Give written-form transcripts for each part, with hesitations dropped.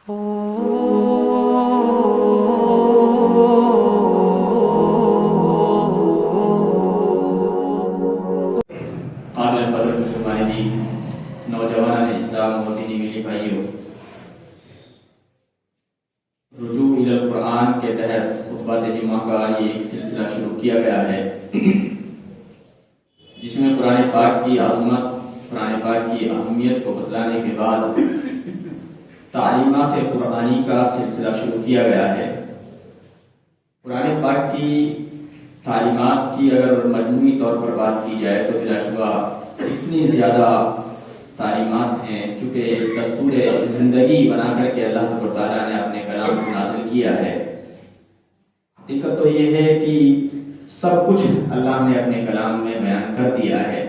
قابل قدر مسلمانین، نوجوانان اسلام و دینی ملی بھائیوں، رجوع الی القرآن کے تحت خطبات جمعہ کا یہ ایک سلسلہ شروع کیا گیا ہے جس میں قرآن پاک کی عظمت، قرآن پاک کی اہمیت کو بتلانے کے بعد تعلیمات قرآنی کا سلسلہ شروع کیا گیا ہے۔ قرآن پاک کی تعلیمات کی اگر مجموعی طور پر بات کی جائے تو بلا شبہ اتنی زیادہ تعلیمات ہیں، چونکہ دستور زندگی بنا کر کے اللہ تعالیٰ نے اپنے کلام کو نازل کیا ہے۔ حقیقت تو یہ ہے کہ سب کچھ اللہ نے اپنے کلام میں بیان کر دیا ہے۔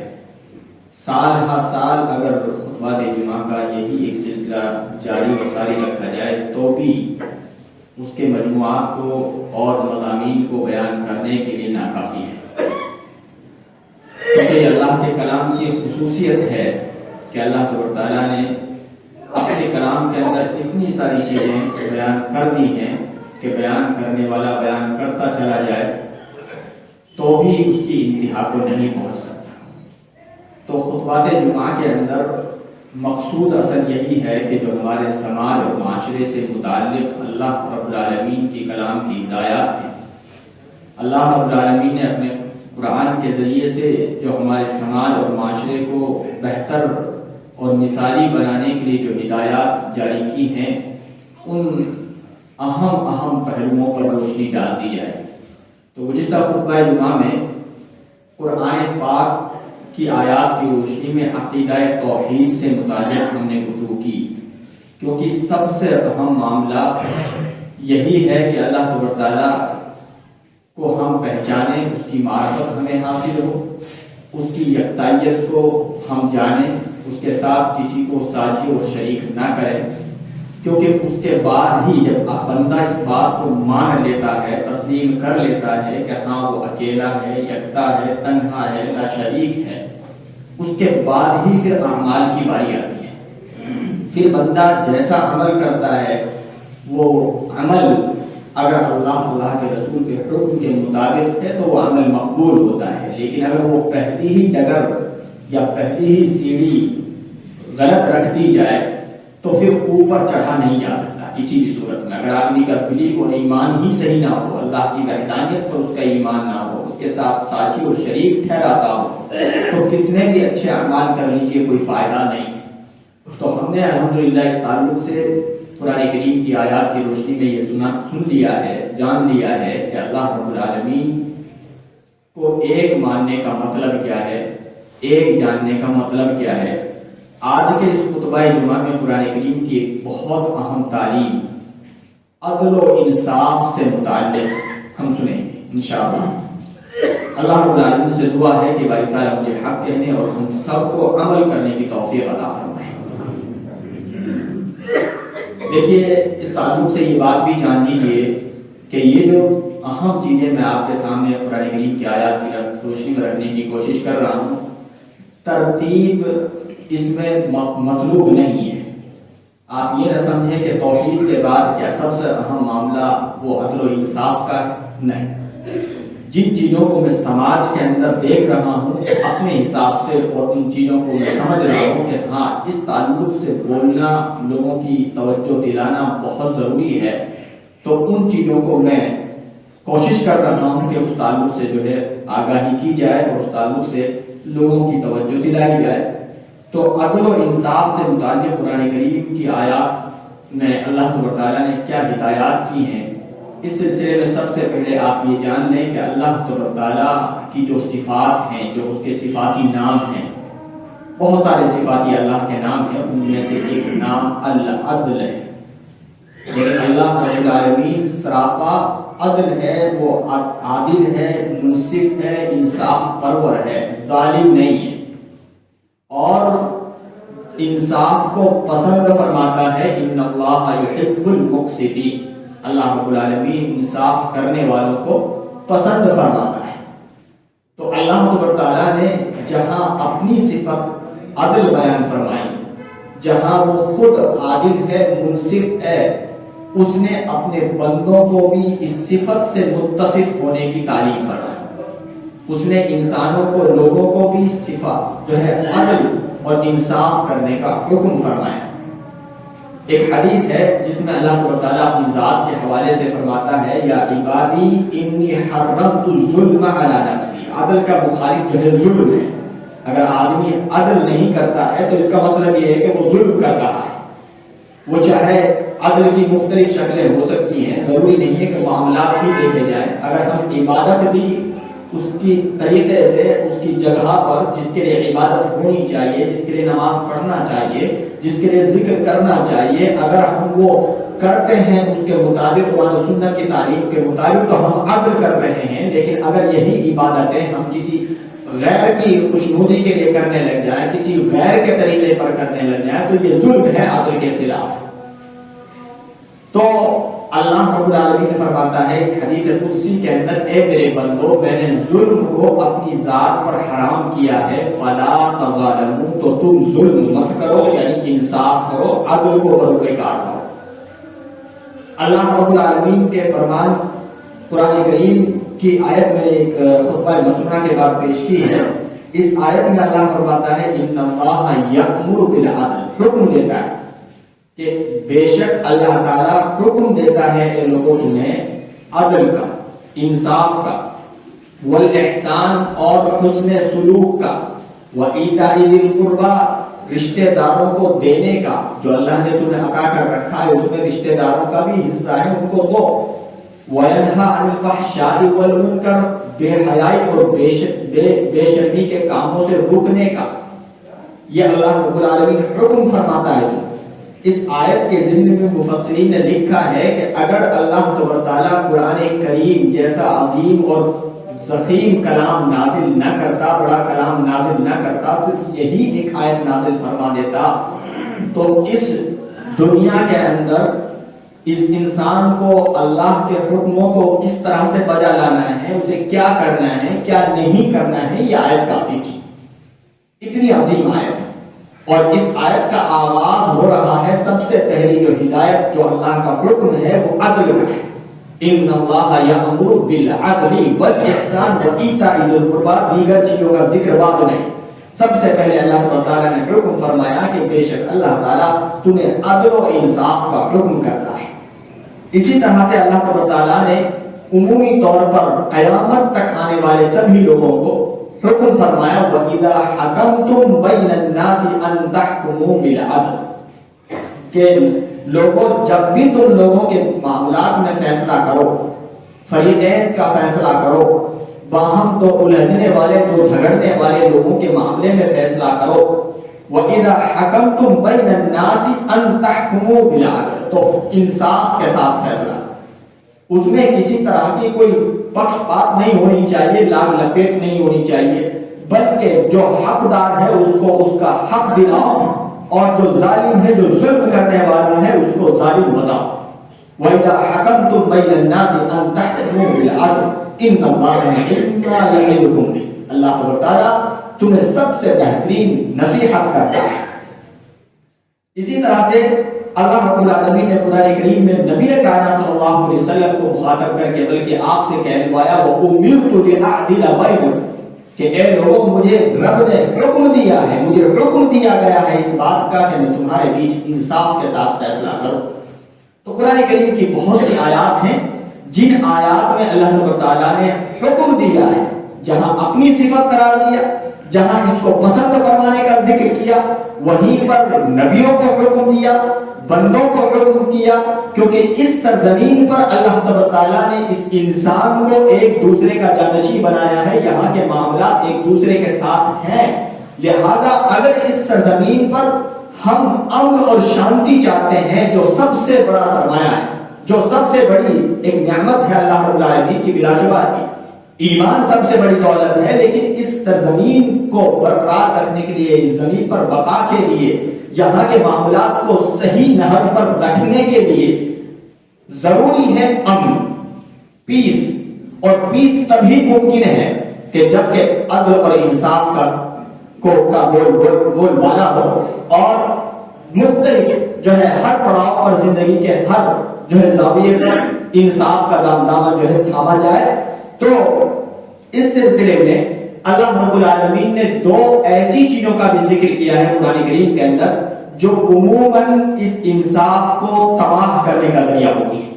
سال ہر سال اگر خطبات جمعہ کا یہی ایک سلسلہ جاری و ساری رکھا جائے تو بھی اس کے مجموعات کو اور مضامین کو بیان کرنے کے لیے ناکافی ہے، کیونکہ اللہ کے کلام کی خصوصیت ہے کہ اللہ تعالیٰ نے اپنے کلام کے اندر اتنی ساری چیزیں بیان کر دی ہیں کہ بیان کرنے والا بیان کرتا چلا جائے تو بھی اس کی انتہا کو نہیں پہنچ سکتا۔ تو خطبات جمعہ کے اندر مقصود اصل یہی ہے کہ جو ہمارے سماج اور معاشرے سے متعلق اللہ رب العالمین کی کلام کی ہدایات ہیں، اللہ رب العالمین نے اپنے قرآن کے ذریعے سے جو ہمارے سماج اور معاشرے کو بہتر اور مثالی بنانے کے لیے جو ہدایات جاری کی ہیں، ان اہم پہلوؤں پر روشنی ڈال دی جائے۔ تو گزشتہ خطبہ جمعہ میں قرآن پاک کی آیات کی روشنی میں عقیدہ توحید سے متعلق ہم نے گفتگو کی، کیونکہ سب سے اہم معاملہ یہی ہے کہ اللہ تعالیٰ کو ہم پہچانیں، اس کی معرفت ہمیں حاصل ہو، اس کی یکتائیت کو ہم جانیں، اس کے ساتھ کسی کو ساجی اور شریک نہ کریں، کیونکہ اس کے بعد ہی جب بندہ اس بات کو مان لیتا ہے، تسلیم کر لیتا ہے کہ ہاں وہ اکیلا ہے، یکتا ہے، تنہا ہے، لا شریک ہے، اس کے بعد ہی پھر اعمال کی باری آتی ہے۔ پھر بندہ جیسا عمل کرتا ہے وہ عمل اگر اللہ کے رسول کے حکم کے مطابق ہے تو وہ عمل مقبول ہوتا ہے، لیکن اگر وہ پہلی ہی ڈگر یا پہلی ہی سیڑھی غلط رکھ دی جائے تو پھر اوپر چڑھا نہیں جا سکتا کسی بھی صورت میں۔ اگر آدمی کا بلیف اور ایمان ہی صحیح نہ ہو، اللہ کی وحدانیت پر اس کا ایمان نہ ہو، اس کے ساتھ ساتھی اور شریک ٹھہراتا ہو، تو کتنے بھی اچھے اعمال کر لیجیے کوئی فائدہ نہیں۔ تو ہم نے الحمدللہ اس تعلق سے قرآن کریم کی آیات کی روشنی میں یہ سن لیا ہے، جان لیا ہے کہ اللہ رب العالمین کو ایک ماننے کا مطلب کیا ہے، ایک جاننے کا مطلب کیا ہے۔ آج کے اس خطبہ جمعہ میں قرآن کریم کی ایک بہت اہم تعلیم عدل و انصاف سے متعلق ہم سنیں گے انشاءاللہ۔ اللہ رب العالمین سے دعا ہے کہ باری تعالیٰ مجھے حق کہنے اور ہم سب کو عمل کرنے کی توفیق عطا فرمائے۔ دیکھیے، اس تعلق سے یہ بات بھی جان لیجیے کہ یہ جو اہم چیزیں میں آپ کے سامنے قرآن کریم کی آیات کی روشنی میں رکھنے کی کوشش کر رہا ہوں، ترتیب اس میں مطلوب نہیں ہے۔ آپ یہ نہ سمجھیں کہ توحید کے بعد کیا سب سے اہم معاملہ وہ عدل و انصاف کا ہے، نہیں۔ جن چیزوں کو میں سماج کے اندر دیکھ رہا ہوں اپنے حساب سے، اور ان چیزوں کو میں سمجھ رہا ہوں کہ ہاں اس تعلق سے بولنا، لوگوں کی توجہ دلانا بہت ضروری ہے، تو ان چیزوں کو میں کوشش کر رہا ہوں کہ اس تعلق سے جو ہے آگاہی کی جائے اور اس تعلق سے لوگوں کی توجہ دلائی جائے۔ تو عدل و انصاف سے متعلق قرآن کریم کی آیات میں اللہ تعالیٰ نے کیا ہدایات کی ہیں، اس سلسلے میں سب سے پہلے آپ یہ جان لیں کہ اللہ تعالیٰ کی جو صفات ہیں، جو اس کے صفاتی نام ہیں، بہت سارے صفاتی اللہ کے نام ہیں، ان میں سے ایک نام العدل ہے۔ لیکن اللہ رب العالمین سراپا عدل ہے، وہ عادل ہے، منصف ہے، انصاف پرور ہے، ظالم نہیں ہے، اور انصاف کو پسند فرماتا ہے۔ ان اللہ یحب المقسطین، اللہ رب العالمین انصاف کرنے والوں کو پسند فرماتا ہے۔ تو اللہ تعالیٰ نے جہاں اپنی صفت عدل بیان فرمائی، جہاں وہ خود عادل ہے، منصف ہے، اس نے اپنے بندوں کو بھی اس صفت سے متصف ہونے کی تعلیم فرمائی۔ اس نے انسانوں کو، لوگوں کو بھی صفت جو ہے عدل اور انصاف کرنے کا حکم فرمایا۔ ایک حدیث ہے جس میں اللہ تعالیٰ اپنی ذات کے حوالے سے فرماتا ہے، یا عبادی انی حرمت الظلم علی نفسی۔ عدل کا مخالف جو ہے ظلم ہے۔ اگر آدمی عدل نہیں کرتا ہے تو اس کا مطلب یہ ہے کہ وہ ظلم کر رہا ہے۔ وہ چاہے عدل کی مختلف شکلیں ہو سکتی ہیں، ضروری نہیں ہے کہ معاملات ہی دیکھے جائیں۔ اگر ہم عبادت بھی اس کی طریقے سے، اس کی جگہ پر جس کے لیے عبادت ہونی چاہیے، جس کے لیے نماز پڑھنا چاہیے، جس کے لیے ذکر کرنا چاہیے، اگر ہم وہ کرتے ہیں اس کے مطابق، قرآن سنت کی تعلیم کے مطابق، تو ہم عدل کر رہے ہیں۔ لیکن اگر یہی عبادتیں ہم کسی غیر کی خوشنودی کے لیے کرنے لگ جائیں، کسی غیر کے طریقے پر کرنے لگ جائیں، تو یہ ظلم ہے عدل کے خلاف۔ تو اللہ رب العالمین فرماتا ہے اس حدیث قدسی کے اندر، اے میرے بندو، میں نے ظلم کو اپنی ذات پر حرام کیا ہے، فلا تظالموا، تو تم ظلم مت کرو، یعنی انصاف کرو، عدل کو بروقار کرو۔ اللہ رب العالمین کے فرمان قرآن کریم کی آیت میں ایک خطبہ مسنہ کے بعد پیش کی ہے۔ اس آیت میں اللہ فرماتا ہے، ان اللہ یأمر بالعدل، حکم دیتا ہے کہ بے شک اللہ تعالیٰ حکم دیتا ہے کہ لوگوں تمہیں عدل کا، انصاف کا، والاحسان اور حسن سلوک کا، وایتاء ذی القربی، رشتہ داروں کو دینے کا، جو اللہ نے تمہیں عطا کر رکھا ہے اس میں رشتہ داروں کا بھی حصہ ہے، ان کو دو، وینہی عن الفحشاء والمنکر، بے حیائی اور بے شرمی کے کاموں سے روکنے کا، یہ اللہ رب العالمین حکم فرماتا ہے۔ اس آیت کے ضمن میں مفسرین نے لکھا ہے کہ اگر اللہ تعالیٰ قرآن کریم جیسا عظیم اور ضخیم کلام نازل نہ کرتا، بڑا کلام نازل نہ کرتا، صرف یہی ایک آیت نازل فرما دیتا، تو اس دنیا کے اندر اس انسان کو اللہ کے حکموں کو کس طرح سے بجا لانا ہے، اسے کیا کرنا ہے، کیا نہیں کرنا ہے، یہ آیت کافی تھی۔ اتنی عظیم آیت ہے، اور اس آیت کا آغاز ہو رہا ہے، سب سے پہلی جو ہدایت، جو اللہ کا حکم ہے، وہ عدل کا ہے۔ ان اللہ یأمر بالعدل والاحسان وایتاء ذی القربی، دیگر چیزوں کا ذکر بعد نہیں۔ سب سے پہلے اللہ تعالیٰ نے حکم فرمایا کہ بے شک اللہ تعالیٰ تمہیں عدل و انصاف کا حکم کرتا ہے۔ اسی طرح سے اللہ تعالیٰ نے عمومی طور پر قیامت تک آنے والے سبھی لوگوں کو حکم فرمایا، وَإِذَا حَكَمْتُمْ بَيْنَ النَّاسِ أَن تَحْكُمُوا بِالْعَدْلِ، کہ لوگوں جب بھی تم لوگوں کے معاملات میں فیصلہ کرو، فریقین کا فیصلہ کرو، باہم تو الجھنے والے، تو جھگڑنے والے لوگوں کے معاملے میں فیصلہ کرو، وَإِذَا حَكَمْتُمْ بَيْنَ النَّاسِ أَن تَحْكُمُوا بِالْعَدْلِ، تو انصاف کے ساتھ فیصلہ، اس میں کسی طرح کی کوئی پکش پات نہیں ہونی چاہیے، لاگ لپیٹ نہیں ہونی چاہیے، بلکہ جو حقدار ہے اس کو اس کا حق دلاؤ، اور جو ظالم ہے، جو ظلم کرنے والا ہے، اس کو ظالم بتاؤ۔ وَإِذَا حَكَمْتُمْ بَيْنَ النَّاسِ أَن تَحْكُمُوا بِالْعَدْلِ إِنَّ اللَّهَ نِعِمَّا يَعِظُكُم بِهِ، اللہ تعالیٰ تمہیں سب سے بہترین نصیحت کرتا ہے۔ اسی طرح سے اللہ رب العالمین نے قرآن کریم میں نبی کائنات صلی اللہ علیہ وسلم کو مخاطب کر کے بلکہ آپ سے کہلوایا، وَأُمِرْتُ لِأَعْدِلَ بَيْنَكُمْ، کہ اے لوگوں مجھے رب نے حکم دیا ہے، مجھے حکم دیا گیا ہے اس بات کا کہ میں تمہارے بیچ انصاف کے ساتھ فیصلہ کروں۔ تو قرآن کریم کی بہت سی آیات ہیں جن آیات میں اللہ تعالیٰ نے حکم دیا ہے، جہاں اپنی صفت قرار دیا، جہاں اس کو پسند فرمانے کا ذکر کیا، وہیں پر نبیوں کو حکم دیا، بندوں کو حکم کیا، کیونکہ اس سرزمین پر اللہ تعالیٰ نے اس انسان کو ایک دوسرے کا جانشی بنایا ہے، یہاں کے معاملات ایک دوسرے کے ساتھ ہیں، لہذا اگر اس سرزمین پر ہم امن اور شانتی چاہتے ہیں، جو سب سے بڑا سرمایہ ہے، جو سب سے بڑی ایک نعمت ہے اللہ رب العالمین کی، بلا شبہ کی ایمان سب سے بڑی دولت ہے، لیکن اس سرزمین کو برقرار رکھنے کے لیے، اس زمین پر بقا کے لیے، یہاں کے معاملات کو صحیح نہج پر رکھنے کے لیے ضروری ہے امن، پیس، اور پیس تبھی ممکن ہے کہ جب کہ عدل اور انصاف کا بول بالا ہو، اور مختلف جو ہے ہر پڑاؤ پر زندگی کے ہر جو ہے زاویے پر انصاف کا دامن جو ہے تھاما جائے. تو اس سلسلے میں اللہ رب العالمین نے دو ایسی چیزوں کا بھی ذکر کیا ہے قرآن کریم کے اندر جو عموماً اس انصاف کو تباہ کرنے کا ذریعہ ہوتی ہے,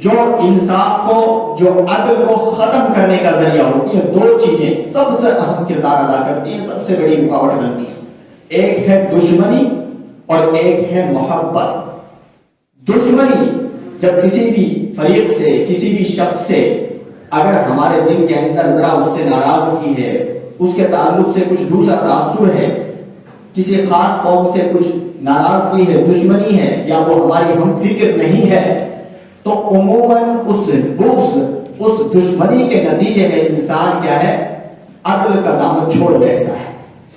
جو انصاف کو, جو عدل کو ختم کرنے کا ذریعہ ہوتی ہیں. دو چیزیں سب سے اہم کردار ادا کرتی ہیں, سب سے بڑی رکاوٹ بنتی ہیں. ایک ہے دشمنی اور ایک ہے محبت. دشمنی جب کسی بھی فریق سے, کسی بھی شخص سے اگر ہمارے دل کے اندر ذرا اس سے ناراضگی ہے, اس کے تعلق سے کچھ دوسرا تاثر ہے, کسی خاص قوم سے کچھ ناراضگی ہے, دشمنی ہے, یا وہ ہماری ہم فکر نہیں ہے, تو عموماً اس دشمنی کے نتیجے میں انسان کیا ہے, عدل کا دامن چھوڑ بیٹھتا ہے,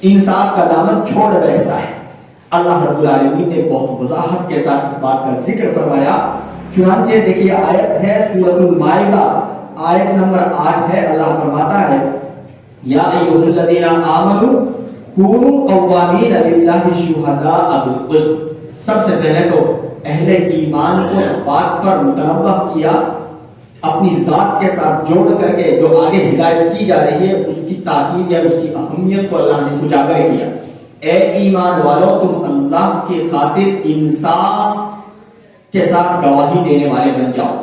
انصاف کا دامن چھوڑ بیٹھتا ہے. اللہ رب العالمین نے بہت وضاحت کے ساتھ اس بات کا ذکر فرمایا. چنانچہ دیکھیے آیت ہے سورۃ المائدہ آیت نمبر 8 ہے. اللہ فرماتا ہے یا ایھا الذین آمنوا کونوا قوامین للہ شہداء بالقسط. سب سے پہلے تو اہل ایمان کو اس بات پر متنبہ کیا, اپنی ذات کے ساتھ جوڑ کر کے جو آگے ہدایت کی جا رہی ہے اس کی تاکید یا اس کی اہمیت کو اللہ نے اجاگر کیا. اے ایمان والو, تم اللہ کی خاطر انصاف کے ساتھ گواہی دینے والے بن جاؤ,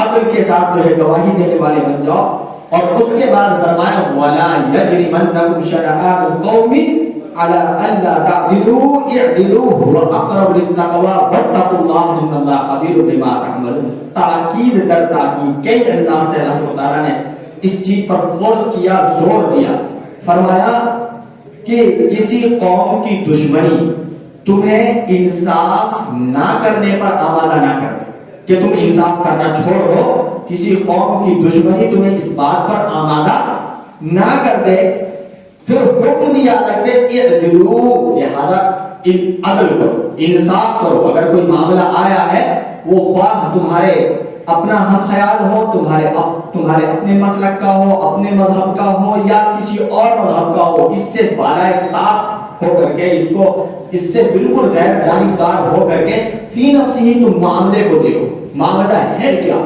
عدل کے ساتھ جو ہے گواہی دینے والے بن جاؤ. اور اس کے بعد فرمایا وَلَا يَجْرِمَنَّكُمْ شَنَآنُ قَوْمٍ عَلَىٰ أَلَّا تَعْدِلُوا اعْدِلُوا هُوَ أَقْرَبُ لِلتَّقْوَىٰ وَاتَّقُوا اللَّهَ إِنَّ اللَّهَ خَبِيرٌ بِمَا تَعْمَلُونَ. تاکید در تاکید کئی انداز سے اللہ تعالیٰ نے اس چیز پر فورس کیا, زور دیا. فرمایا کہ کسی قوم کی دشمنی تمہیں انصاف نہ کرنے پر آمادہ نہ کر دے, کہ تم انصاف کرنا چھوڑ دو. کسی قوم کی دشمنی تمہیں اس بات پر آمادہ نہ کر دے. پھر حکم دیا الگ سے اعدلوا, لہذا عدل کرو, انصاف کرو. اگر کوئی معاملہ آیا ہے وہ خواہ تمہارے اپنا ہم خیال ہو, تمہارے اپنے مسلک کا ہو, اپنے مذہب کا ہو, یا کسی اور مذہب کا ہو, اس سے بالاخطاب ہو کر کے, اس سے بالکل غیر جانبدار ہو کر کے فی نفسی تم معاملے کو دیکھو. معاملہ ہے کیا,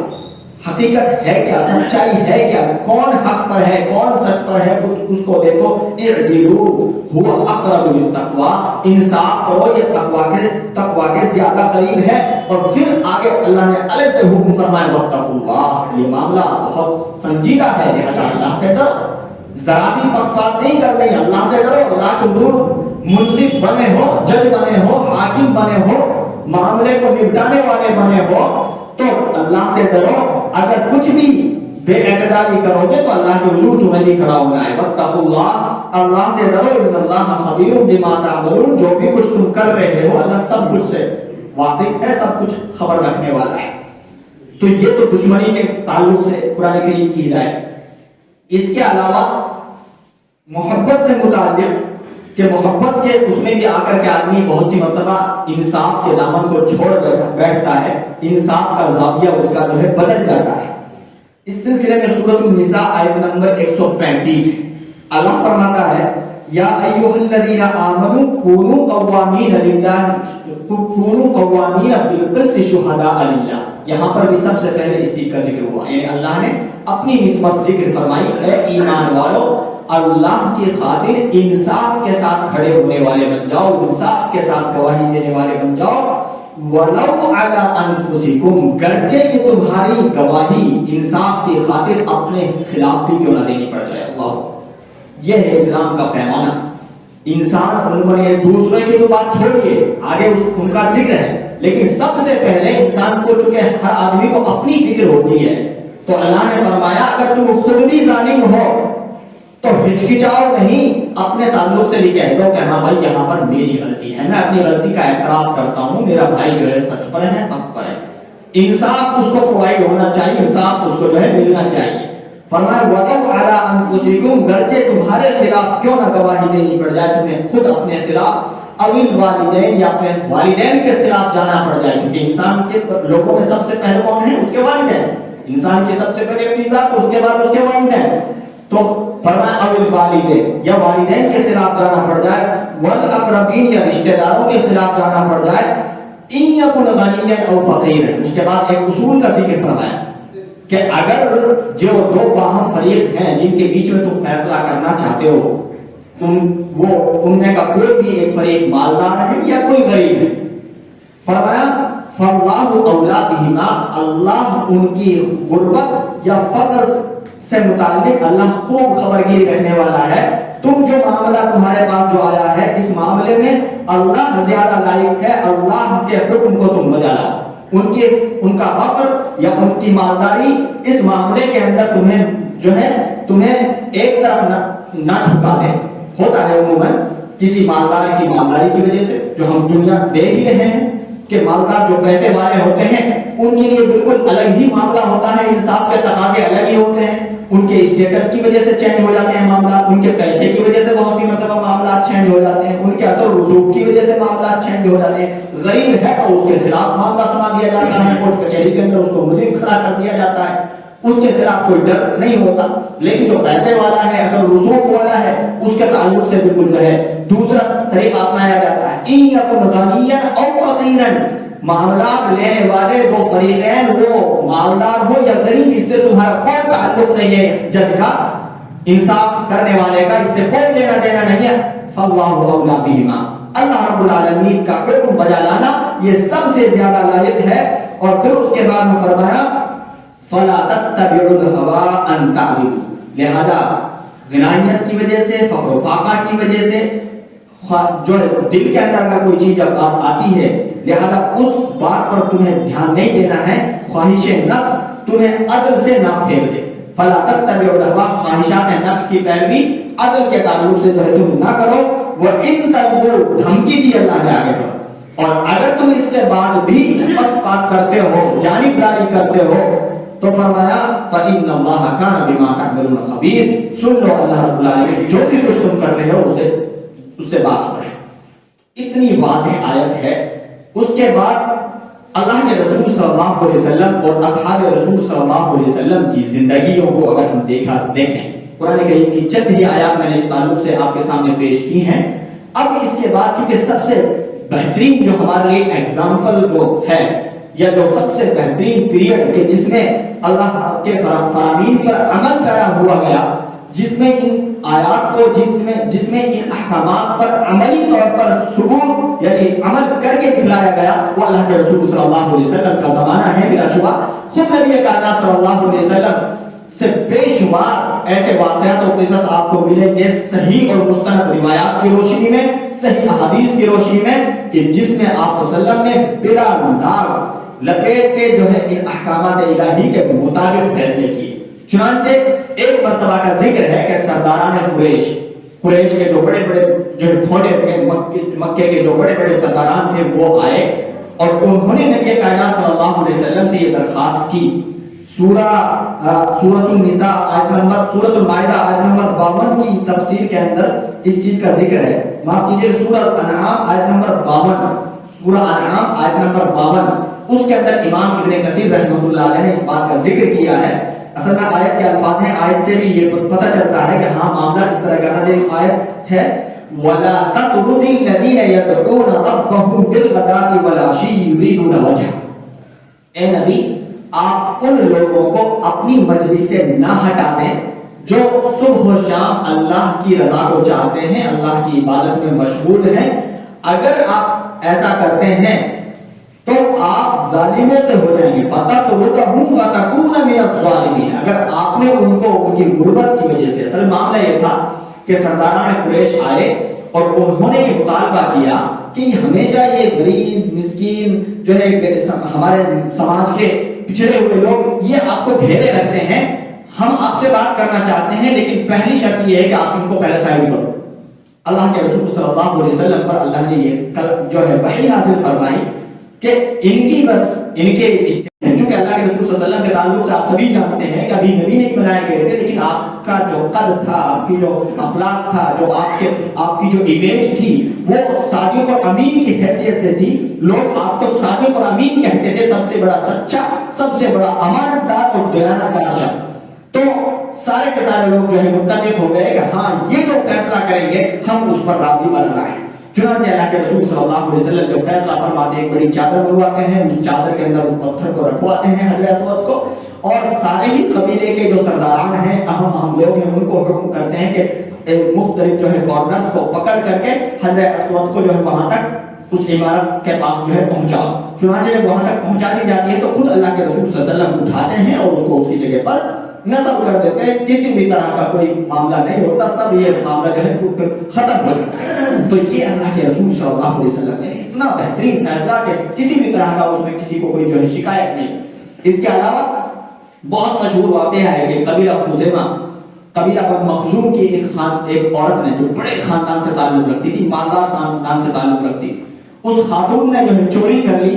حقیقت ہے کیا, سچائی ہے کیا, کون حق پر ہے, کون سچ پر ہے, اس کو دیکھو. اعدلوا هو اقرب للتقویٰ, انصاف کرو, یہ تقویٰ کے زیادہ قریب ہے. اور پھر آگے اللہ نے الگ سے حکم فرمایا واتقوا اللہ, یہ معاملہ بہت سنجیدہ ہے, لہذا اللہ سے ڈرو. ذرا بھی پخپات نہیں کر رہی, اللہ سے ڈرو. اللہ کے نور منصف بنے ہو, جج بنے ہو, حاکم بنے ہو, معاملے کو نپٹانے والے بنے ہو, تو اللہ سے ڈرو. اگر کچھ بھی بے اعتدالی کرو گے تو اللہ کے حضور تمہیں نہیں کھڑا ہونا ہے. واتقوا اللہ, اللہ سے ڈرو. ان اللہ خبیر بما تعملون, جو بھی کچھ تم کر رہے ہو اللہ سب کچھ سے واقف ہے, سب کچھ خبر رکھنے والا ہے. تو یہ تو دشمنی کے تعلق سے قرآن کریم کی ہدایت. اس کے علاوہ محبت سے متعلق کہ محبت کے اس میں بھی آ کر کے آدمی بہت سی مرتبہ انصاف کے دامن کو چھوڑ بیٹھتا ہے, انصاف کا زاویہ اس کا جو ہے بدل جاتا ہے. اس سلسلے میں سورۃ النساء آیت نمبر 135 ہے. اللہ فرماتا ہے یا ایھا الذین آمنوا کونوا قوامین للہ بالقسط شہداء للہ. یہاں پر بھی سب سے پہلے اس چیز کا ذکر ہوا, یعنی اللہ نے اپنی نسبت ذکر فرمائی. اے ایمان والو, اللہ کی خاطر انصاف کے ساتھ کھڑے ہونے والے بن جاؤ, انصاف کے ساتھ گواہی دینے والے بن جاؤ. وَلَوْ عَلَىٰ أَنفُسِكُمْ, گرچہ کہ تمہاری گواہی انصاف کی خاطر اپنے خلاف بھی کیوں نہ دینی پڑ جائے. اللہ, یہ ہے اسلام کا پیمانہ. انسان عموماً دوسرے کی تو بات چھوڑیے, آگے ان کا ذکر ہے, لیکن سب سے پہلے انسان کو, چونکہ ہر آدمی کو اپنی فکر ہوتی ہے, تو اللہ نے فرمایا اگر تم خود بھی ظالم ہو تو ہچکچاؤ نہیں, اپنے تعلق سے بھی کہہ دو کہ ہاں بھائی یہاں پر میری غلطی ہے, میں اپنی غلطی کا اعتراف کرتا ہوں, میرا بھائی جو ہے سچ پر ہے, حق پر ہے. انصاف اس کو پرووائڈ ہونا چاہیے, انصاف اس کو جو ہے ملنا چاہیے. فرمایا وَلَوْ عَلَىٰ أَنفُسِكُمْ, گرچہ تمہارے خلاف کیوں نہ گواہی دینی پڑ جائے, تمہیں خود اپنے خلاف اویل والدین یا اپنے والدین کے خلاف جانا پڑ جائے, کیونکہ انسان کے لوگوں میں سب سے پہلے کون ہے, اس کے والدین. انسان کی سب سے پہلے اپنی ذات, اس کے بعد اس کے والدین. تو فرمایا اول والدین یا والدین کے خلاف جانا پڑ جائے، والاقربین یا رشتہ داروں کے خلاف جانا پڑ جائے، ان یکن غنیا او فقیرا. اس کے بعد ایک اصول کا ذکر فرمایا کہ اگر جو دو باہم فریق ہیں جن کے بیچ میں تم فیصلہ کرنا چاہتے ہو، ان میں کا کوئی بھی ایک فریق مالدار ہے یا کوئی غریب ہے، فرمایا فاللہ اولا بہما، اللہ ان کی غربت یا فقر سے متعلق اللہ خوب خبرگیری رکھنے والا ہے. تم جو معاملہ تمہارے پاس جو آیا ہے اس معاملے میں اللہ زیادہ لائق ہے، اللہ کے حکم کو تم بجا لاؤ. ان کا فقر یا ان کی مالداری اس معاملے کے اندر تمہیں ایک طرف نہ جھکا دے. ہوتا ہے عموماً کسی مالدار کی مالداری کی وجہ سے، جو ہم دنیا دیکھ ہی رہے ہیں کہ مالدار جو پیسے والے ہوتے ہیں ان کے لیے بالکل الگ ہی معاملہ ہوتا ہے، انصاف کے تقاضے الگ ہی ہوتے ہیں. ان کے اسٹیٹس کی وجہ سے چینج ہو جاتے ہیں معاملات، ان کے پیسے کی وجہ سے بہت سی مرتبہ معاملات چینج ہو جاتے ہیں، ان کے اثر رسوخ کی وجہ سے معاملات چینج ہو جاتے ہیں. غریب ہے تو اس کے خلاف معاملہ سنا دیا جاتا ہے، کورٹ کچہری کے اندر اس کو مجرم کھڑا کر دیا جاتا ہے، اس کے خلاف کوئی ڈر نہیں ہوتا. لیکن جو پیسے والا ہے، اثر رسوخ والا ہے، اس کے تعلق سے بالکل دوسرا طریقہ اپنایا جاتا ہے. ان یکن غنیا او فقیرا، معاملات لینے والے دو فریقین وہ مالدار ہو یا غریب، اس سے تمہارا کوئی تعلق نہیں ہے. جج کا، انصاف کرنے والے کا اس سے کوئی لینا دینا نہیں ہے. فاللہ اولا بہما، اللہ رب العالمین کا حکم بجا لانا یہ سب سے زیادہ لائق ہے. اور پھر اس کے بعد میں فرمایا فلا تتبعوا الهوى ان تعدلوا، لہذا غنائیت کی وجہ سے، فخر و فاقہ کی وجہ سے جو دل کے اندر اگر کوئی چیز جب بات آتی ہے، لہذا اس بات پر تمہیں دھیان نہیں دینا ہے. خواہش نفس تمہیں عدل سے نہ پھیر دے. فلا تتبعوا الهوى، خواہشات نفس کی پیروی عدل کے تعلق سے تم نہ کرو. وَإِن تَلْوُوا، دھمکی دی اللہ نے آگے پر، اور اگر تم اس کے بعد بھی پشپات کرتے ہو، جانبداری کرتے ہو، تو فرمایا فَإِنَّ اللَّهَ كَانَ بِمَا تَعْمَلُونَ خَبِيرٌ، سن لو اللہ رب العالمین جو بھی کچھ تم کر رہے ہو اس سے باخبر ہے. اتنی واضح آیت ہے. اس کے بعد اللہ کے رسول صلی اللہ علیہ وسلم اور اصحاب رسول صلی اللہ علیہ وسلم کی زندگیوں کو اگر ہم دیکھیں، قرآن کریم کی چند ہی آیات میں نے اس تعلق سے آپ کے سامنے پیش کی ہیں. اب اس کے بعد چونکہ سب سے بہترین جو ہمارے لیے ایگزامپل جو ہے یا جو سب سے بہترین پیریڈ کہ جس میں اللہ کے فرامین پر عمل پیرا ہوا گیا، جس میں ان آیات کو جس میں ان احکامات پر عملی طور پر ثبوت یعنی عمل کر کے دکھلایا گیا، وہ اللہ کے رسول صلی اللہ علیہ وسلم کا زمانہ ہے. بلا شبہ خود نبی کائنات صلی اللہ علیہ وسلم سے بے شمار ایسے واقعات اور قصص آپ کو ملیں گے صحیح اور مستند روایات کی روشنی میں، صحیح احادیث کی روشنی میں، کہ جس میں آپ صلی اللہ علیہ وسلم نے بلا داغ لپیٹ کے ان احکامات الہی کے مطابق فیصلے کیے. چنانچہ ایک مرتبہ کا ذکر ہے کہ سرداران قریش کے جو بڑے بڑے تھوڑے مکے کے جو بڑے بڑے سرداران تھے وہ آئے اور انہوں نے نبی کائنات صلی اللہ علیہ وسلم سے یہ درخواست کی. سورۃ النساء سورۃ المائدہ آیت نمبر 52 کی تفسیر کے اندر اس چیز کا ذکر ہے. معاف کیجیے، سورۃ انعام آیت نمبر 52، سورہ انعام آیت نمبر 52، اس کے اندر امام ابن کثیر رحمۃ اللہ علیہ نے اس بات کا ذکر کیا ہے. اصل میں آیت کے الفاظ ہیں، آیت سے بھی یہ پتہ چلتا ہے کہ ہاں معاملہ اس طرح کا ہے. آیت ہے وَلَا تَطْرُدِ الَّذِينَ يَدْعُونَ رَبَّهُم بِالْغَدَاةِ وَالْعَشِيِّ يُرِيدُونَ وَجْهَهُ، اے نبی آپ ان لوگوں کو اپنی مجلس سے نہ ہٹا دیں جو صبح و شام اللہ کی رضا کو چاہتے ہیں، اللہ کی عبادت میں مشغول ہیں. اگر آپ ایسا کرتے ہیں تو آپ ظالموں سے ہو جائیں گے. فَتَطْرُدَهُمْ فَتَكُونَ مِنَ الظَّالِمِينَ، اگر آپ نے ان کو ان کی غربت کی وجہ سے، اصل معاملہ یہ تھا کہ سرداران قریش آئے اور انہوں نے یہ مطالبہ کیا کہ ہمیشہ یہ غریب مسکین جو ہے ہمارے سماج کے پچھڑے ہوئے لوگ یہ آپ کو گھیرے رکھتے ہیں، ہم آپ سے بات کرنا چاہتے ہیں لیکن پہلی شرط یہ ہے کہ آپ ان کو پہلے سائڈ کرو. اللہ کے رسول صلی اللہ علیہ وسلم پر اللہ نے یہ جو ہے وحی نازل فرمائی کہ ان کی بس ان کے چونکہ اللہ کے رسول صلی اللہ علیہ وسلم کے تعلق سے آپ سبھی جانتے ہیں کہ ابھی نبی نہیں بنائے گئے تھے، لیکن آپ کا جو قد تھا، آپ کی جو اخلاق تھا، جو آپ کی جو امیج تھی وہ صادق اور امین کی حیثیت سے تھی. لوگ آپ کو صادق اور امین کہتے تھے، سب سے بڑا سچا، سب سے بڑا امانت دار اور دیانت دار شخص. تو سارے کے سارے لوگ جو ہے متفق ہو گئے کہ ہاں یہ جو فیصلہ کریں گے ہم اس پر راضی بن رہے ہیں. چنانچہ اللہ کے رسول صلی اللہ علیہ وسلم جو فیصلہ فرماتے ہیں ایک بڑی چادر منگواتے ہیں, اس چادر کے اندر اس پتھر کو رکھواتے ہیں حجر اسود کو, اور سارے ہی قبیلے کے جو سرداران ہیں, اہم لوگ ہیں, ان کو حکم کرتے ہیں کہ مختلف جو ہے گورنرز کو پکڑ کر کے حجر اسود کو جو ہے وہاں تک اس عمارت کے پاس جو ہے پہنچاؤ. چنانچہ جب وہاں تک پہنچا دی جاتی ہے تو خود اللہ کے رسول صلی اللہ علیہ وسلم اٹھاتے ہیں اور اس کو اس کی جگہ پر نصب کر دیتے ہیں. کسی بھی طرح کا کوئی معاملہ نہیں ہوتا, سب یہ معاملہ جو ہے ختم ہو جاتا ہے. تو یہ اللہ کے رسول صلی اللہ علیہ وسلم نے اتنا بہترین فیصلہ کہ کسی بھی طرح کا اس میں کسی کو کوئی جو ہے شکایت نہیں. اس کے علاوہ بہت مشہور واقعہ ہے کہ قبیلہ خزیمہ, قبیلہ بن مخزوم کی ایک عورت نے جو بڑے خاندان سے تعلق رکھتی تھی, مالدار خاندان سے تعلق رکھتی, اس خاتون نے جو ہے چوری کر لی.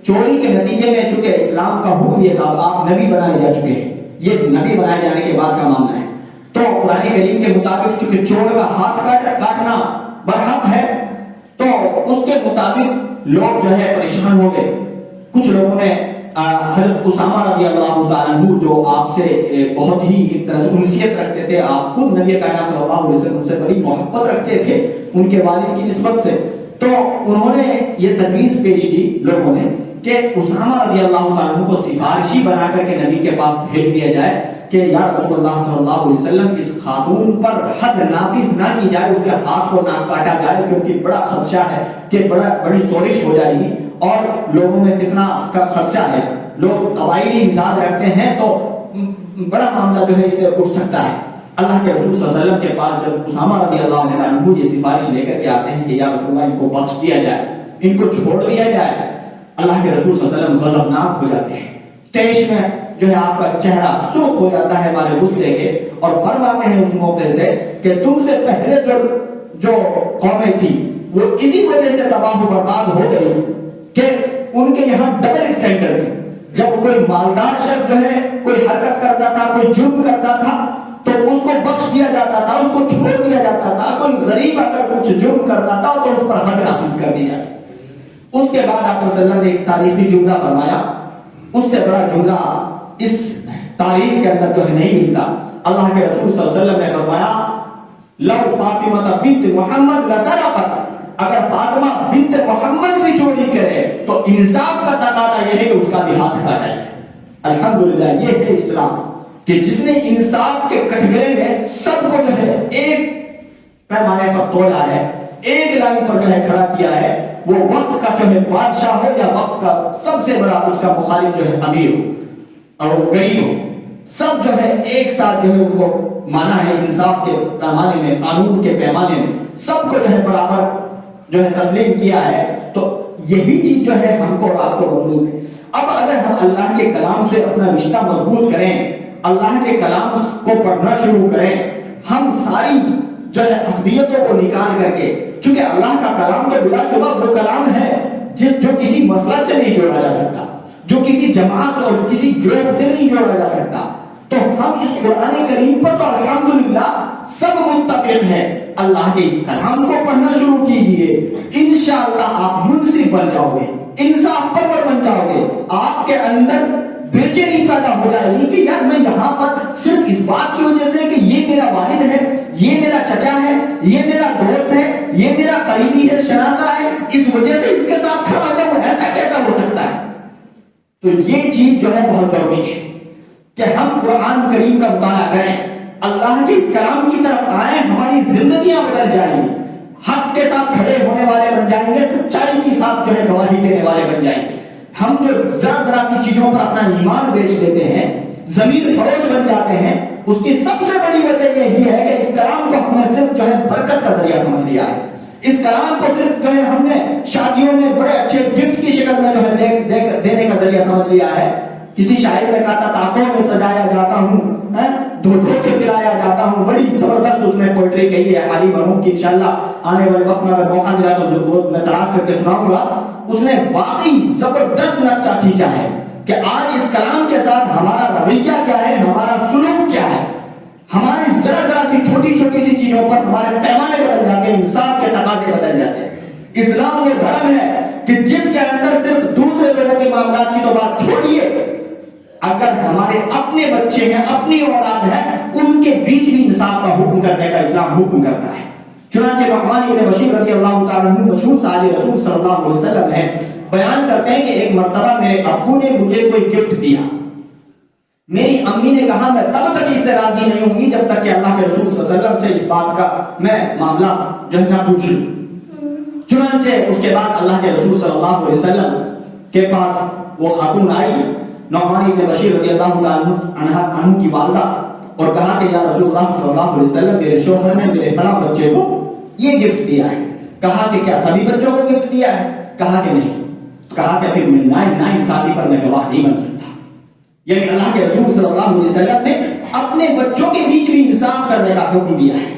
چوری کے نتیجے میں چونکہ اسلام کا حکم یہ تھا آپ نبی بنائے جا چکے ہیں, یہ نبی بنائے جانے کے بعد کا معاملہ ہے, تو قرآن کریم کے مطابق چونکہ چور کا ہاتھ کاٹنا برحق ہے, تو اس کے مطابق لوگ جو ہے پریشان ہو گئے. کچھ لوگوں نے حضرت اسامہ رضی اللہ تعالیٰ عنہ جو آپ سے بہت ہی ایک طرح سے انسیت رکھتے تھے, آپ خود نبی کائنات صلی اللہ علیہ وسلم سے بڑی محبت رکھتے تھے ان کے والد کی نسبت سے, تو انہوں نے یہ تجویز پیش کی لوگوں نے کہ اسامہ رضی اللہ تعالیٰ عنہ کو سفارشی بنا کر کے نبی کے پاس بھیج دیا جائے کہ یا رسول اللہ صلی اللہ علیہ وسلم اس خاتون پر حد نافذ نہ کی جائے, اس کے ہاتھ کو نہ کاٹا جائے, کیونکہ بڑا خدشہ ہے کہ بڑی سورش ہو جائے گی اور لوگوں میں فتنہ کا خدشہ ہے, لوگ قبائلی مزاج رکھتے ہیں تو بڑا معاملہ جو ہے اس سے اٹھ سکتا ہے. اللہ کے رسول صلی اللہ علیہ وسلم کے پاس جب اسامہ رضی اللہ عنہ یہ سفارش لے کر کے آتے ہیں کہ یا رسول اللہ ان کو بخش دیا جائے, ان کو چھوڑ دیا جائے, اللہ کے رسول صلی اللہ علیہ وسلم غضبناک ہو جاتے ہیں, تیش میں جو ہے آپ کا چہرہ سرخ ہو جاتا ہے ہمارے غصے کے, اور فرماتے ہیں اس موقع سے کہ تم سے پہلے جو قومیں تھی وہ اسی وجہ سے تباہ و برباد ہو گئی کہ ان کے یہاں ڈبل اسٹینڈرڈ تھی. جب کوئی مالدار شخص جو ہے کوئی حرکت کرتا تھا, کوئی جرم کرتا تھا تو اس کو بخش دیا جاتا تھا, اس کو چھوڑ دیا جاتا تھا. کوئی غریب اگر کچھ جرم کرتا تھا تو اس پر حد نافذ کر دیا. اس کے بعد آپ صلی اللہ علیہ وسلم نے ایک تاریخی جملہ فرمایا, اس سے بڑا جملہ اس تاریخ کے اندر جو ہے نہیں ملتا. اللہ کے رسول صلی اللہ علیہ وسلم نے فرمایا لو فاطمہ بنت محمد لسرقت, اگر فاطمہ بنت محمد بھی چوری کرے تو انصاف کا تقاضا یہ ہے کہ اس کا بھی ہاتھ کاٹا جائے. الحمدللہ یہ ہے اسلام کہ جس نے انصاف کے کٹگرے میں سب کو جو ہے ایک پیمانے پر تولا ہے, ایک لائن پر جو ہے کھڑا کیا ہے. وہ وقت کا جو ہے بادشاہ ہو یا وقت کا سب سے بڑا اس کا مخالف جو ہے امیر ہو اور غریب ہو, سب جو ہے ایک ساتھ جو ہے ان کو مانا ہے انصاف کے پیمانے میں, قانون کے پیمانے میں سب کو جو ہے برابر جو ہے تسلیم کیا ہے. تو یہی چیز جو ہے ہم کو اور آپ کو مطلوب ہے. اب اگر ہم اللہ کے کلام سے اپنا رشتہ مضبوط کریں, اللہ کے کلام کو پڑھنا شروع کریں, ہم ساری جو ہے عصبیتوں کو نکال کر کے, چونکہ اللہ کا کلام تو بلا شبہ وہ کلام ہے جو کسی مسلک سے نہیں جوڑا جا سکتا, جو کسی جماعت اور کسی گروہ سے نہیں جوڑا جا سکتا, تو ہم اس قرآن کریم پر تو الحمدللہ سب متفق ہیں. اللہ کے اس کلام کو پڑھنا شروع کیجئے, انشاءاللہ آپ منصف بن جاؤ گے, انصاف پر بن جاؤ گے. آپ کے اندر بے چینی پیدا ہو جائے گی کہ یار میں یہاں پر صرف اس بات کی وجہ سے کہ یہ میرا والد ہے, یہ میرا چچا ہے, یہ میرا دوست ہے, یہ میرا قریبی ہے, شناسہ ہے, اس وجہ سے اس کے ساتھ کھڑا ہو جاؤں, ایسا کیسا ہو سکتا ہے؟ تو یہ چیز جو ہے بہت ضروری ہے کہ ہم قرآن کریم کا مطالعہ کریں, اللہ کے اس کلام کی طرف آئیں, ہماری زندگیاں بدل جائیں گی, حق کے ساتھ کھڑے ہونے والے بن جائیں گے, سچائی کے ساتھ جو ہے گواہی دینے والے بن جائیں گے. ہم جو ذرا سی چیزوں پر اپنا ایمان بیچ دیتے ہیں, زمین فروش بن جاتے ہیں, اس کی سب سے بڑی وجہ یہی ہے کہ اس کلام کو ہم نے صرف جو ہے برکت کا ذریعہ سمجھ لیا ہے. اس کلام کو صرف جو ہے ہم نے شادیوں میں بڑے اچھے گفٹ کی شکل میں جو ہے دینے کا ذریعہ سمجھ لیا ہے. کسی شاعر نے کہا تھا تاکوں میں سجایا جاتا ہوں, دھو دھو کے پلایا جاتا ہوں. بڑی زبردست اس نے پوئٹری کہی ہے, علی مرحوم کی انشاءاللہ آنے والے وقت میں اگر موقع ملا تو میں تلاش کر کے سناؤں گا. اس نے واقعی زبردست نقشہ کھینچا ہے کہ آج اس کلام کے ساتھ ہمارا رویہ کیا ہے, ہمارا سلوک کیا ہے. ہماری ذرا سی چھوٹی سی چیزوں پر ہمارے پیمانے بدل جاتے ہیں, انصاف کے تقاضے بدل جاتے ہیں. اسلام وہ دھرم ہے کہ جس کے اندر صرف دوسرے لوگوں کے معاملات کی تو بات چھوڑیے, اگر ہمارے اپنے بچے ہیں، اپنی اولاد ہے، ان کے بیچ بھی انصاف کا حکم کرنے کا اسلام حکم کرتا ہے۔ چنانچہ نعمان بن بشیر رضی اللہ تعالیٰ عنہ مشہور صحابی رسول صلی اللہ علیہ وسلم ہیں، بیان کرتے ہیں کہ ایک مرتبہ میرے ابو نے مجھے کوئی گفٹ دیا، میری امی نے کہا میں تب تک اس سے راضی نہیں ہوں گی جب تک کہ اللہ کے رسول صلی اللہ علیہ وسلم سے اس بات کا میں معاملہ جو ہے نہ پوچھوں۔ چنانچہ اس کے بعد اللہ کے رسول صلی اللہ علیہ وسلم کے پاس وہ خاتون آئی، نعمان بن بشیر رضی اللہ عنہ کی والدہ، اور کہا کہ یا رسول اللہ صلی اللہ علیہ وسلم میرے شوہر نے میرے فلاں بچے کو یہ گفٹ دیا ہے۔ کہا کہ کیا سبھی بچوں کو گفٹ دیا ہے؟ کہا کہ نہیں۔ کہا کہ پھر میں ناانصافی پر میں گواہ نہیں بن سکتا۔ یعنی اللہ کے رسول صلی اللہ علیہ وسلم نے اپنے بچوں کے بیچ بھی انصاف کرنے کا حکم دیا ہے،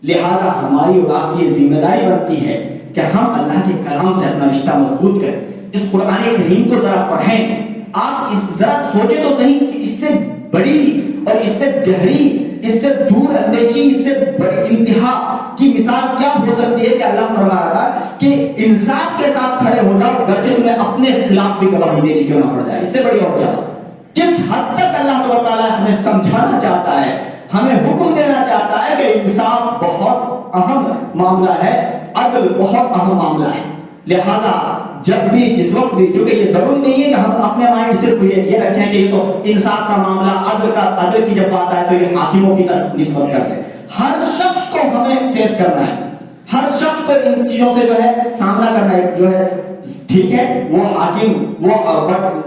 لہذا ہماری اور آپ کی یہ ذمہ داری بنتی ہے کہ ہم اللہ کے کلام سے اپنا رشتہ مضبوط کریں، اس قرآن کریم کو ذرا پڑھیں۔ آپ اس ذرا سوچیں تو صحیح کہ اس سے بڑی اور اس سے گہری، اس سے دور اندیشی، اس سے بڑی انتہا کی مثال کیا ہو سکتی ہے کہ اللہ فرما رہا ہے کہ انصاف کے ساتھ کھڑے ہو جاؤ، گرچہ تمہیں اپنے خلاف بھی گواہی دینی کیوں نہ پڑ جائے۔ اس سے بڑی اور کیا؟ جس حد تک اللہ تعالیٰ ہمیں سمجھانا چاہتا ہے، ہمیں حکم دینا چاہتا ہے کہ انصاف بہت اہم معاملہ ہے، عدل بہت اہم معاملہ ہے، لہذا جب بھی جس وقت بھی، چونکہ یہ ضروری نہیں ہے کہ ہم اپنے مائنڈ صرف یہ رکھیں کہ یہ تو انصاف کا معاملہ، عدل کی جب بات آئے تو یہ حاکموں کی طرف نسبت کرتے ہیں۔ ہر شخص کو ہمیں فیس کرنا ہے، ہر شخص کو ان چیزوں سے جو ہے سامنا کرنا ہے، جو ہے ٹھیک ہے وہ حاکم وہ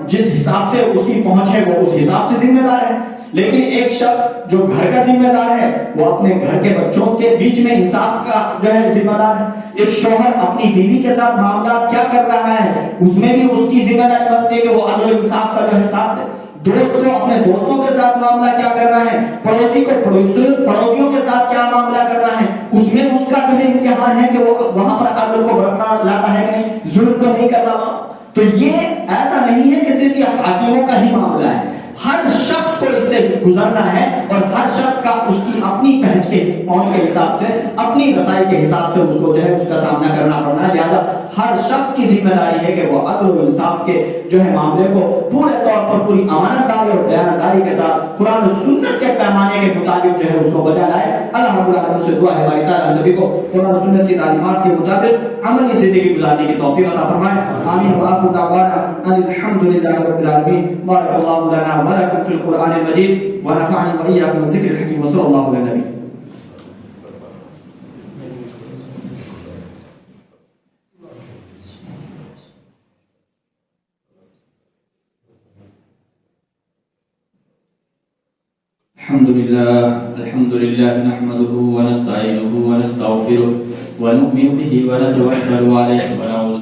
جس حساب سے اس کی پہنچ ہے وہ اس حساب سے ذمہ دار ہے، لیکن ایک شخص جو گھر کا ذمہ دار ہے وہ اپنے گھر کے بچوں کے بیچ میں انصاف کا جو ہے ذمہ دار ہے۔ ایک شوہر اپنی بیوی کے ساتھ معاملات کیا کر رہا ہے اس میں بھی اس کی ذمہ داری بنتی ہے کہ وہ عدل و انصاف کا جو ہے ساتھ دے۔ دوست کو اپنے دوستوں کے ساتھ معاملہ کیا کرنا ہے، پڑوسی کو پڑوسیوں کے ساتھ کیا معاملہ کرنا ہے، اس میں اس کا جو ہے امتحان ہے کہ وہ وہاں پر عدل کو برقرار لاتا ہے کہ نہیں، ظلم تو نہیں کر رہا۔ تو یہ ایسا نہیں ہے کہ صرف یہ حاکموں کا ہی معاملہ ہے، ہر شخص کو اس سے گزرنا ہے، اور ہر شخص کا اس کی اپنی پہنچ کے حساب سے، اپنی رسائی کے حساب سے اس کو جو ہے اس کا سامنا کرنا پڑنا ہے۔ لہٰذا ہر شخص کی ذمہ داری ہے کہ وہ عدل و انصاف کے جو ہے معاملے کو پورے طور پر پوری امانت داری اور دیانتداری کے ساتھ قرآن و سنت کے پیمانے کے مطابق جو ہے اس کو بجا لائے۔ اللہ رب العالمین سے دعا ہے ہماری تعالیٰ ہم سبھی کو قرآن و سنت کی تعلیمات کے مطابق عملی زندگی گزارنے کی توفیق عطا فرمائے۔ آمین وآخر دعوانا ان الحمد للہ رب العالمین۔ بارک اللہ لنا ولکم فی القرآن المجید ونفعني وإياكم بالذکر الحکیم وصلی اللہ علیہ وسلم۔ الحمد لله نحمده ونستعينه ونستغفره ونؤمن به ونتوكل عليه ونعوذ